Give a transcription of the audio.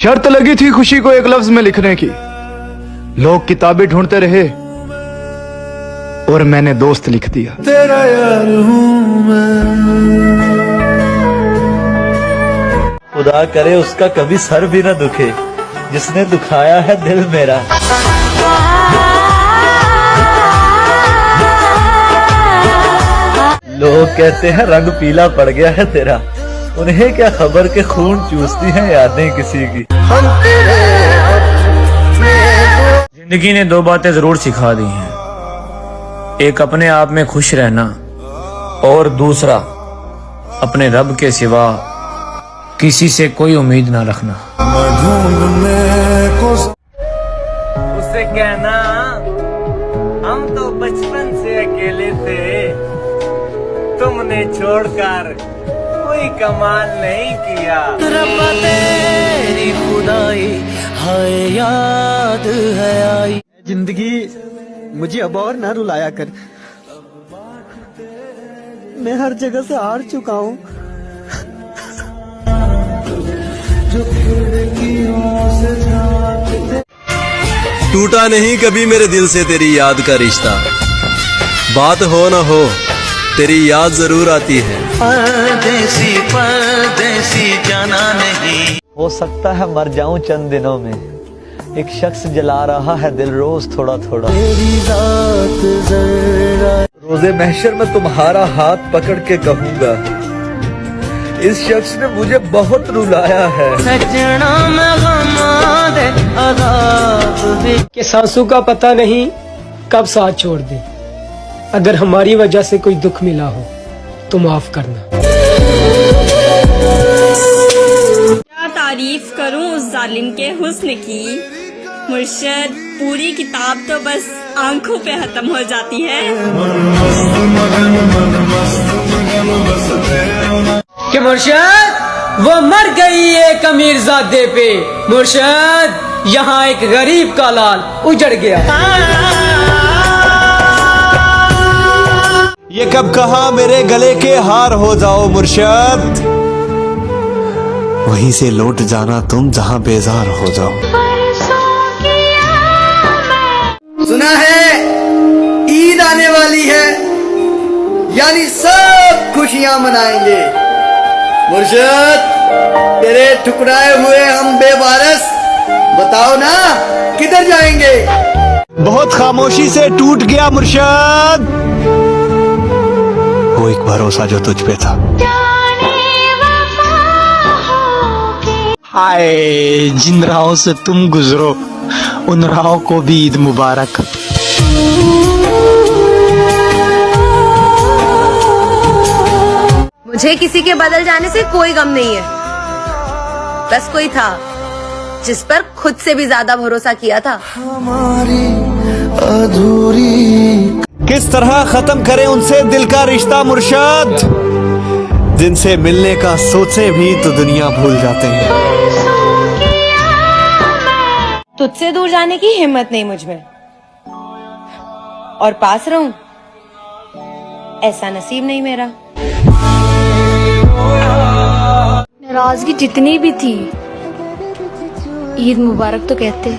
शर्त लगी थी खुशी को एक लफ्ज में लिखने की, लोग किताबें ढूंढते रहे और मैंने दोस्त लिख दिया। तेरा यार हूं मैं। खुदा करे उसका कभी सर भी न दुखे जिसने दुखाया है दिल मेरा। लोग कहते हैं रंग पीला पड़ गया है तेरा, उन्हें क्या खबर के खून चूसती हैं यादें किसी की। जिंदगी ने दो बातें जरूर सिखा दी हैं, एक अपने आप में खुश रहना और दूसरा अपने रब के सिवा किसी से कोई उम्मीद ना रखना। उसे कहना हम तो बचपन से अकेले थे, तुमने छोड़कर कोई कमाल नहीं किया। रब्बा तेरी खुदाई हाय याद है आई। जिंदगी मुझे अब और ना रुलाया कर, मैं हर जगह से हार चुका हूँ। टूटा नहीं कभी मेरे दिल से तेरी याद का रिश्ता, बात हो न हो तेरी याद जरूर आती है। परदेसी परदेसी जाना नहीं। हो सकता है मर जाऊं चंद दिनों में, एक शख्स जला रहा है दिल रोज थोड़ा थोड़ा। तेरी रात जरा रोजे महशर में तुम्हारा हाथ पकड़ के कहूंगा, इस शख्स ने मुझे बहुत रुलाया है। सजना में गमा दे अज़ाब दे। कि सांसों का पता नहीं कब साथ छोड़ दे, अगर हमारी वजह से कोई दुख मिला हो तो माफ करना। क्या तारीफ करूं उस जालिम के हुस्न की, मुर्शद पूरी किताब तो बस आंखों पे खत्म हो जाती है। कि मुर्शद वो मर गई एक अमीरजादे पे, मुर्शद यहाँ एक गरीब का लाल उजड़ गया। ये कब कहा मेरे गले के हार हो जाओ मुर्शद, वहीं से लौट जाना तुम जहां बेजार हो जाओ। सुना है ईद आने वाली है, यानी सब खुशियां मनाएंगे। मुर्शद तेरे ठुकराए हुए हम बेवारस, बताओ ना किधर जाएंगे। बहुत खामोशी से टूट गया मुर्शद वो एक भरोसा जो तुझ पे था। हाय जिन राहों से तुम गुजरो उन राहों को भी ईद मुबारक। मुझे किसी के बदल जाने से कोई गम नहीं है, बस कोई था जिस पर खुद से भी ज्यादा भरोसा किया था। हमारी अधूरी किस तरह खत्म करें उनसे दिल का रिश्ता मुर्शद, जिनसे मिलने का सोचे भी तो दुनिया भूल जाते हैं। तुझसे दूर जाने की हिम्मत नहीं मुझ में, और पास रहूं ऐसा नसीब नहीं मेरा। नाराजगी जितनी भी थी, ईद मुबारक तो कहते।